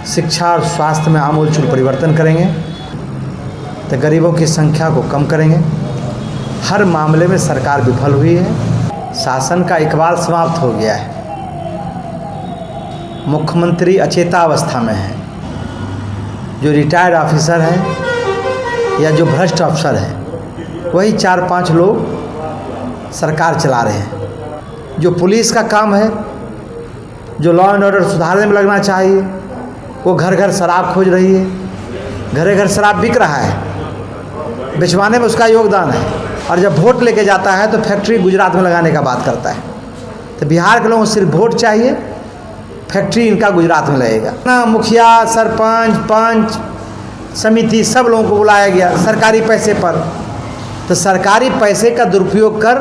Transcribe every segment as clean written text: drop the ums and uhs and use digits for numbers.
शिक्षा और स्वास्थ्य में आमूलचूल परिवर्तन करेंगे, तो गरीबों की संख्या को कम करेंगे। हर मामले में सरकार विफल हुई है। शासन का इकबाल समाप्त हो गया है। मुख्यमंत्री अचेता अवस्था में है। जो रिटायर्ड ऑफिसर हैं या जो भ्रष्ट अफसर हैं, वही 4-5 लोग सरकार चला रहे हैं। जो पुलिस का काम है, जो लॉ एंड ऑर्डर सुधारने में लगना चाहिए, वो घर घर शराब खोज रही है। घरे घर शराब बिक रहा है, बिचवाने में उसका योगदान है। और जब वोट लेके जाता है तो फैक्ट्री गुजरात में लगाने का बात करता है। तो बिहार के लोगों को सिर्फ वोट चाहिए, फैक्ट्री इनका गुजरात में लगेगा ना। मुखिया, सरपंच, पंच, समिति सब लोगों को बुलाया गया सरकारी पैसे पर। तो सरकारी पैसे का दुरुपयोग कर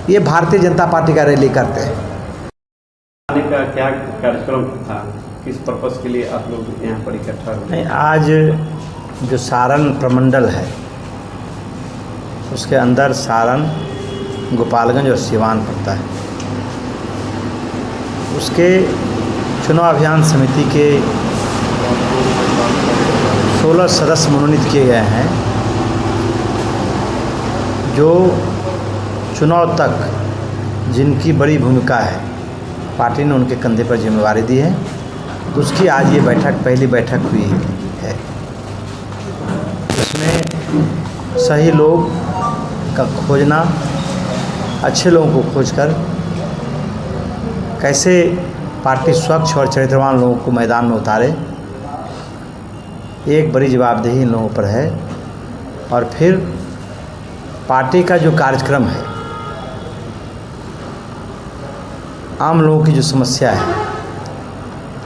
ये भारतीय जनता पार्टी का रैली करते हैं। आने का क्या कार्यक्रम था, किस पर्पस के लिए आप लोग यहाँ पर इकट्ठा हुए? नहीं, आज जो सारण प्रमंडल है उसके अंदर सारण, गोपालगंज और सिवान पड़ता है। उसके चुनाव अभियान समिति के 16 सदस्य मनोनीत किए गए हैं, जो चुनाव तक जिनकी बड़ी भूमिका है, पार्टी ने उनके कंधे पर जिम्मेवारी दी है। तो उसकी आज ये बैठक, पहली बैठक हुई है। इसमें सही लोग का खोजना, अच्छे लोगों को खोजकर कैसे पार्टी स्वच्छ और चरित्रवान लोगों को मैदान में उतारे, एक बड़ी जवाबदेही इन लोगों पर है। और फिर पार्टी का जो कार्यक्रम है, आम लोगों की जो समस्या है,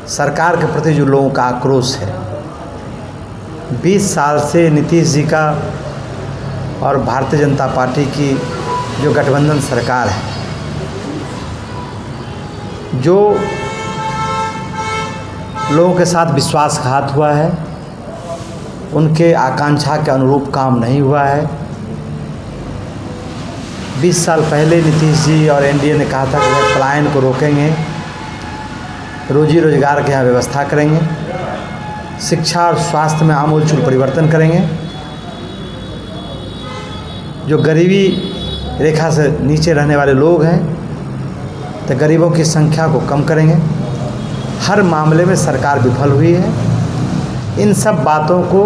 सरकार के प्रति जो लोगों का आक्रोश है, 20 साल से नीतीश जी का और भारतीय जनता पार्टी की जो गठबंधन सरकार है, जो लोगों के साथ विश्वासघात हुआ है, उनके आकांक्षा के अनुरूप काम नहीं हुआ है। 20 साल पहले नीतीश जी और एनडीए ने कहा था कि वह पलायन को रोकेंगे, रोजी रोजगार के यहाँ व्यवस्था करेंगे, शिक्षा और स्वास्थ्य में आमूलचूल परिवर्तन करेंगे, जो गरीबी रेखा से नीचे रहने वाले लोग हैं तो गरीबों की संख्या को कम करेंगे। हर मामले में सरकार विफल हुई है। इन सब बातों को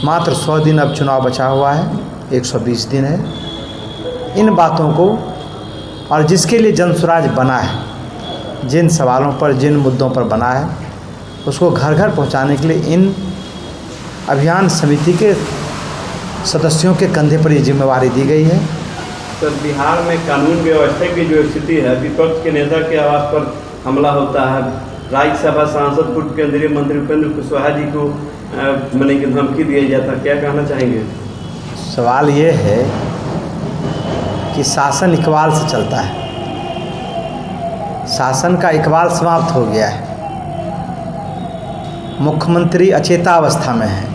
मात्र 100 दिन अब चुनाव बचा हुआ है, 120 दिन है। इन बातों को, और जिसके लिए जनसुराज बना है, जिन सवालों पर, जिन मुद्दों पर बना है, उसको घर घर पहुंचाने के लिए इन अभियान समिति के सदस्यों के कंधे पर ये जिम्मेवारी दी गई है। सर, बिहार में कानून व्यवस्था की जो स्थिति है, विपक्ष के नेता के आवास पर हमला होता है, राज्यसभा सांसद पूर्व केंद्रीय मंत्री उपेंद्र कुशवाहा जी को मने की धमकी दिया जाता, क्या कहना चाहेंगे? सवाल ये है कि शासन इकबाल से चलता है। शासन का इकबाल समाप्त हो गया है। मुख्यमंत्री अचेता अवस्था में है।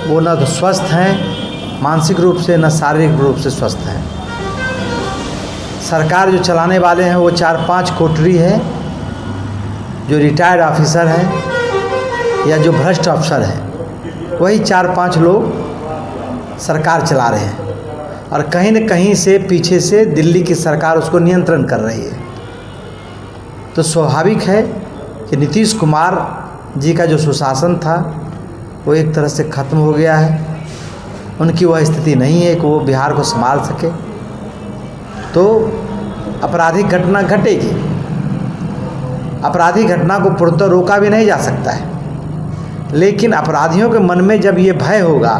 वो न तो स्वस्थ हैं मानसिक रूप से, न शारीरिक रूप से स्वस्थ हैं। सरकार जो चलाने वाले हैं वो 4-5 कोटरी है, जो रिटायर्ड ऑफिसर हैं या जो भ्रष्ट अफसर हैं, वही 4-5 लोग सरकार चला रहे हैं। और कहीं न कहीं से पीछे से दिल्ली की सरकार उसको नियंत्रण कर रही है। तो स्वाभाविक है कि नीतीश कुमार जी का जो सुशासन था वो एक तरह से ख़त्म हो गया है। उनकी वह स्थिति नहीं है कि वो बिहार को संभाल सके। तो आपराधिक घटना घटेगी। आपराधिक घटना को पूर्णतः रोका भी नहीं जा सकता है, लेकिन अपराधियों के मन में जब ये भय होगा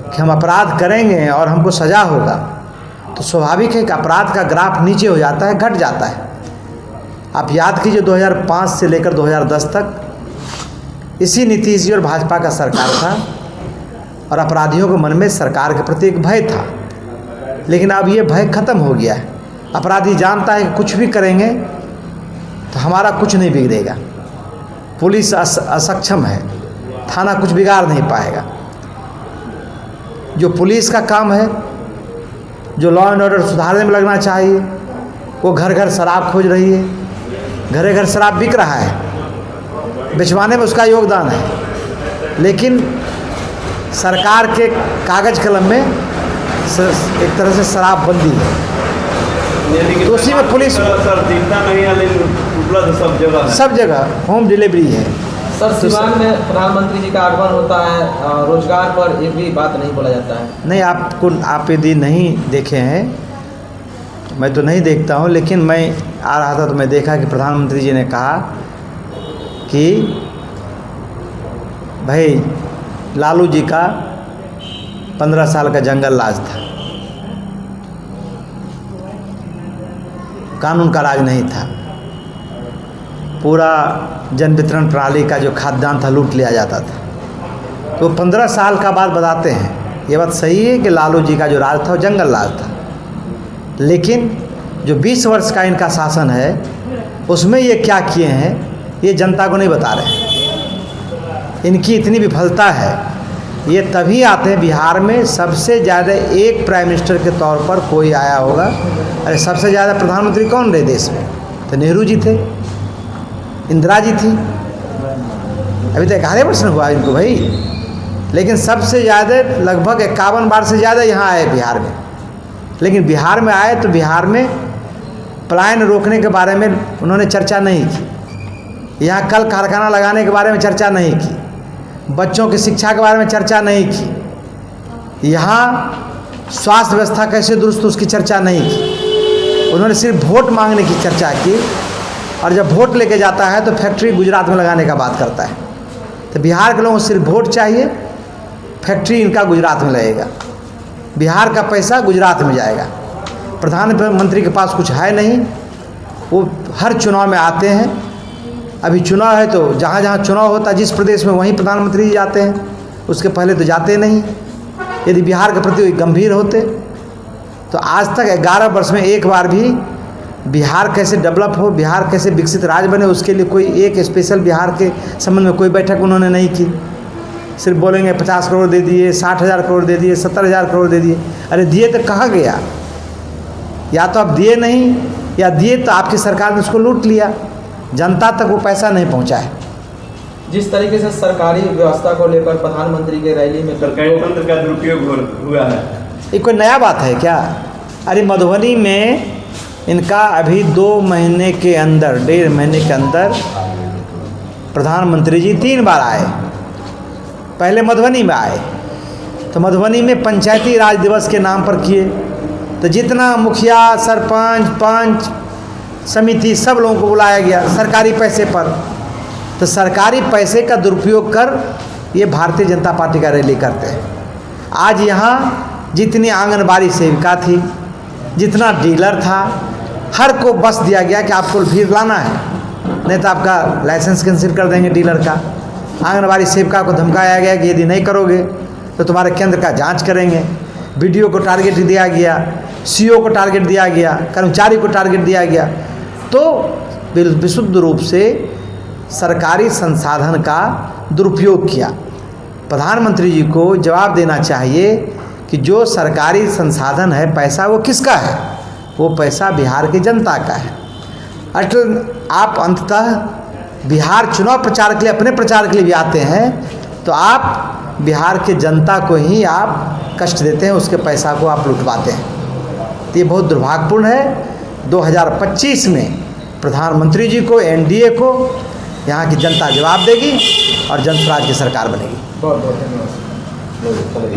कि हम अपराध करेंगे और हमको सज़ा होगा, तो स्वाभाविक है कि अपराध का ग्राफ नीचे हो जाता है, घट जाता है। आप याद कीजिए 2005 से लेकर 2010 तक इसी नीतीश जी और भाजपा का सरकार था, और अपराधियों के मन में सरकार के प्रति एक भय था। लेकिन अब ये भय ख़त्म हो गया है। अपराधी जानता है कि कुछ भी करेंगे तो हमारा कुछ नहीं बिगड़ेगा। पुलिस असक्षम है, थाना कुछ बिगाड़ नहीं पाएगा। जो पुलिस का काम है, जो लॉ एंड ऑर्डर सुधारने में लगना चाहिए, वो घर घर शराब खोज रही है। घरे घर शराब बिक रहा है, बेचवाने में उसका योगदान है, लेकिन सरकार के कागज कलम में एक तरह से शराबबंदी है। तो उसी में पुलिस सर दिखता नहीं है, लेकिन उपलब्ध सब जगह होम डिलीवरी है। सर सिवान में प्रधानमंत्री जी का आगमन होता है, रोजगार पर एक भी बात नहीं बोला जाता है। नहीं, आप यदि नहीं देखे हैं, मैं तो नहीं देखता हूं, लेकिन मैं आ रहा था तो मैं देखा कि प्रधानमंत्री जी ने कहा कि भाई लालू जी का 15 साल का जंगल राज था, कानून का राज नहीं था, पूरा जन वितरण प्रणाली का जो खाद्यान्न था लूट लिया जाता था। तो 15 साल का बाद बताते हैं, ये बात सही है कि लालू जी का जो राज था वो जंगल राज था, लेकिन जो 20 वर्ष का इनका शासन है उसमें ये क्या किए हैं ये जनता को नहीं बता रहे हैं। इनकी इतनी विफलता है, ये तभी आते हैं बिहार में सबसे ज़्यादा एक प्राइम मिनिस्टर के तौर पर कोई आया होगा। अरे सबसे ज़्यादा प्रधानमंत्री कौन रहे देश में? तो नेहरू जी थे, इंदिरा जी थी, अभी तक 11 वर्ष हुआ इनको भाई, लेकिन सबसे ज़्यादा लगभग 51 बार से ज़्यादा यहाँ आए बिहार में। लेकिन बिहार में आए तो बिहार में पलायन रोकने के बारे में उन्होंने चर्चा नहीं की, यहाँ कल कारखाना लगाने के बारे में चर्चा नहीं की, बच्चों की शिक्षा के बारे में चर्चा नहीं की, यहाँ स्वास्थ्य व्यवस्था कैसे दुरुस्त उसकी चर्चा नहीं की। उन्होंने सिर्फ वोट मांगने की चर्चा की, और जब वोट लेके जाता है तो फैक्ट्री गुजरात में लगाने का बात करता है। तो बिहार के लोगों को सिर्फ वोट चाहिए, फैक्ट्री इनका गुजरात में लगेगा, बिहार का पैसा गुजरात में जाएगा। प्रधानमंत्री के पास कुछ है नहीं, वो हर चुनाव में आते हैं। अभी चुनाव है तो जहाँ जहाँ चुनाव होता है जिस प्रदेश में वहीं प्रधानमंत्री जी जाते हैं, उसके पहले तो जाते नहीं। यदि बिहार के प्रति गंभीर होते तो आज तक 11 वर्ष में एक बार भी बिहार कैसे डेवलप हो, बिहार कैसे विकसित राज्य बने, उसके लिए कोई एक स्पेशल बिहार के संबंध में कोई बैठक उन्होंने नहीं की। सिर्फ बोलेंगे 50 करोड़ दे दिए, 60,000 करोड़ दे दिए, 70,000 करोड़ दे दिए। अरे दिए तो कहाँ गया? या तो आप दिए नहीं, या दिए तो आपकी सरकार ने उसको लूट लिया, जनता तक वो पैसा नहीं पहुँचा है। जिस तरीके से सरकारी व्यवस्था को लेकर प्रधानमंत्री के रैली में सरकारी तंत्र का दुरुपयोग हुआ है, ये कोई नया बात है क्या? अरे मधुबनी में इनका अभी 2 महीने के अंदर, 1.5 महीने के अंदर प्रधानमंत्री जी 3 बार आए। पहले मधुबनी में आए तो मधुबनी में पंचायती राज दिवस के नाम पर किए, तो जितना मुखिया, सरपंच, पंच, समिति सब लोगों को बुलाया गया सरकारी पैसे पर। तो सरकारी पैसे का दुरुपयोग कर ये भारतीय जनता पार्टी का रैली करते हैं। आज यहाँ जितनी आंगनबाड़ी सेविका थी, जितना डीलर था, हर को बस दिया गया कि आपको भीड़ लाना है, नहीं तो आपका लाइसेंस कैंसिल कर देंगे डीलर का। आंगनबाड़ी सेविका को धमकाया गया कि यदि नहीं करोगे तो तुम्हारे केंद्र का जांच करेंगे। बीडीओ को टारगेट दिया गया, सीओ को टारगेट दिया गया, कर्मचारी को टारगेट दिया गया। तो विशुद्ध रूप से सरकारी संसाधन का दुरुपयोग किया। प्रधानमंत्री जी को जवाब देना चाहिए कि जो सरकारी संसाधन है, पैसा वो किसका है? वो पैसा बिहार की जनता का है। अटल आप अंततः बिहार चुनाव प्रचार के लिए, अपने प्रचार के लिए भी आते हैं, तो आप बिहार के जनता को ही आप कष्ट देते हैं, उसके पैसा को आप लुटवाते हैं। तो ये बहुत दुर्भाग्यपूर्ण है। 2025 में प्रधानमंत्री जी को, एनडीए को यहाँ की जनता जवाब देगी और जनस्वराज की सरकार बनेगी। बहुत बहुत धन्यवाद।